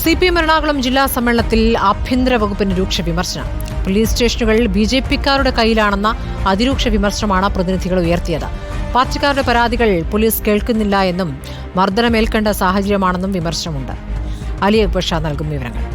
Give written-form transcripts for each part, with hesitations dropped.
CPM Ernakulam ജില്ലാ സമ്മേളനത്തിൽ ആഭ്യന്തര വകുപ്പിന് രൂക്ഷ വിമർശനം. പോലീസ് സ്റ്റേഷനുകൾ BJP-ക്കാരുടെ കയ്യിലാണെന്ന അതിരൂക്ഷ വിമർശനമാണ് പ്രതിനിധികൾ ഉയർത്തിയത്. പാർട്ടിക്കാരുടെ പരാതികൾ പോലീസ് കേൾക്കുന്നില്ല എന്നും മർദ്ദനമേൽക്കേണ്ട സാഹചര്യമാണെന്നും വിമർശനമുണ്ട്. അലി അക്ബർ ഷാ നൽകും വിവരങ്ങൾ.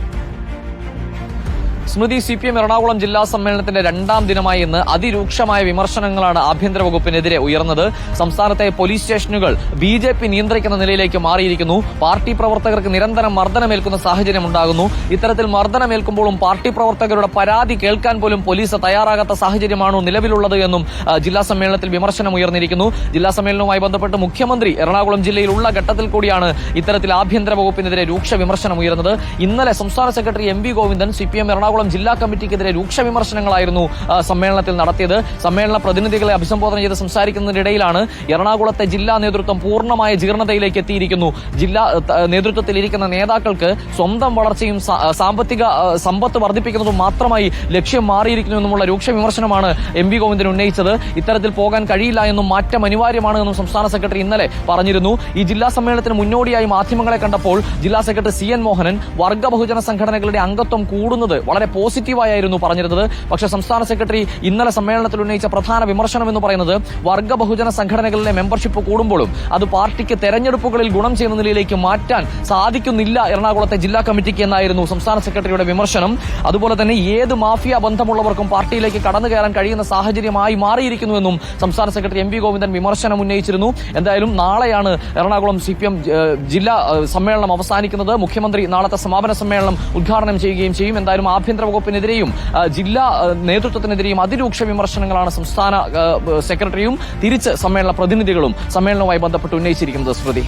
സ്മൃതി, CPM എറണാകുളം ജില്ലാ സമ്മേളനത്തിന്റെ രണ്ടാം ദിനമായി ഇന്ന് അതിരൂക്ഷമായ വിമർശനങ്ങളാണ് ആഭ്യന്തര വകുപ്പിനെതിരെ ഉയർന്നത്. സംസ്ഥാനത്തെ പോലീസ് സ്റ്റേഷനുകൾ BJP നിയന്ത്രിക്കുന്ന നിലയിലേക്ക് മാറിയിരിക്കുന്നു. പാർട്ടി പ്രവർത്തകർക്ക് നിരന്തരം മർദ്ദനമേൽക്കുന്ന സാഹചര്യം ഉണ്ടാകുന്നു. ഇത്തരത്തിൽ മർദ്ദനമേൽക്കുമ്പോഴും പാർട്ടി പ്രവർത്തകരുടെ പരാതി കേൾക്കാൻ പോലും പോലീസ് തയ്യാറാകാത്ത സാഹചര്യമാണോ നിലവിലുള്ളത് എന്നും ജില്ലാ സമ്മേളനത്തിൽ വിമർശനം ഉയർന്നിരിക്കുന്നു. ജില്ലാ സമ്മേളനവുമായി ബന്ധപ്പെട്ട് മുഖ്യമന്ത്രി എറണാകുളം ജില്ലയിലുള്ള ഘട്ടത്തിൽ കൂടിയാണ് ഇത്തരത്തിൽ ആഭ്യന്തര വകുപ്പിനെതിരെ രൂക്ഷ വിമർശനം ഉയർന്നത്. ഇന്നലെ സംസ്ഥാന secretary MV Govindan CPM Ernakulam ജില്ലാ കമ്മിറ്റിക്കെതിരെ രൂക്ഷ വിമർശനങ്ങളായിരുന്നു സമ്മേളനത്തിൽ നടത്തിയത്. സമ്മേളന പ്രതിനിധികളെ അഭിസംബോധന ചെയ്ത് സംസാരിക്കുന്നതിനിടയിലാണ് എറണാകുളത്തെ ജില്ലാ നേതൃത്വം പൂർണ്ണമായ ജീർണതയിലേക്ക് എത്തിയിരിക്കുന്നു. ജില്ലാ നേതൃത്വത്തിലിരിക്കുന്ന നേതാക്കൾക്ക് സ്വന്തം വളർച്ചയും സാമ്പത്തിക സമ്പത്ത് വർദ്ധിപ്പിക്കുന്നതും മാത്രമായി ലക്ഷ്യം മാറിയിരിക്കുന്നു എന്നുമുള്ള രൂക്ഷ വിമർശനമാണ് MV ഗോവിന്ദൻ ഉന്നയിച്ചത്. ഇത്തരത്തിൽ പോകാൻ കഴിയില്ല എന്നും മാറ്റം അനിവാര്യമാണ് എന്നും സംസ്ഥാന സെക്രട്ടറി ഇന്നലെ പറഞ്ഞിരുന്നു. ഈ ജില്ലാ സമ്മേളനത്തിന് മുന്നോടിയായി മാധ്യമങ്ങളെ കണ്ടപ്പോൾ ജില്ലാ സെക്രട്ടറി CN മോഹനൻ വർഗ ബഹുജന സംഘടനകളുടെ അംഗത്വം കൂടുന്നത് വളരെ പോസിറ്റീവായിരുന്നു പറഞ്ഞിരുന്നത്. പക്ഷേ സംസ്ഥാന സെക്രട്ടറി ഇന്നലെ സമ്മേളനത്തിൽ ഉന്നയിച്ച പ്രധാന വിമർശനം എന്ന് പറയുന്നത് വർഗ ബഹുജന സംഘടനകളിലെ മെമ്പർഷിപ്പ് കൂടുമ്പോഴും അത് പാർട്ടിക്ക് തെരഞ്ഞെടുപ്പുകളിൽ ഗുണം ചെയ്യുന്ന നിലയിലേക്ക് മാറ്റാൻ സാധിക്കുന്നില്ല എറണാകുളത്തെ ജില്ലാ കമ്മിറ്റിക്ക് എന്നായിരുന്നു സംസ്ഥാന സെക്രട്ടറിയുടെ വിമർശനം. അതുപോലെ തന്നെ ഏത് മാഫിയ ബന്ധമുള്ളവർക്കും പാർട്ടിയിലേക്ക് കടന്നു കയറാൻ കഴിയുന്ന സാഹചര്യമായി മാറിയിരിക്കുന്നുവെന്നും സംസ്ഥാന സെക്രട്ടറി MV ഗോവിന്ദൻ വിമർശനം ഉന്നയിച്ചിരുന്നു. എന്തായാലും നാളെയാണ് എറണാകുളം CPM ജില്ലാ സമ്മേളനം അവസാനിക്കുന്നത്. മുഖ്യമന്ത്രി നാളത്തെ സമാപന സമ്മേളനം ഉദ്ഘാടനം ചെയ്യുകയും ചെയ്യും. എന്തായാലും ആഭ്യന്തര വകുപ്പിനെതിരെയും ജില്ലാ നേതൃത്വത്തിനെതിരെയും അതിരൂക്ഷ വിമർശനങ്ങളാണ് സംസ്ഥാന സെക്രട്ടറിയും തിരിച്ച് സമ്മേളന പ്രതിനിധികളും സമ്മേളനവുമായി ബന്ധപ്പെട്ട് ഉന്നയിച്ചിരിക്കുന്നത്. സ്മൃതി.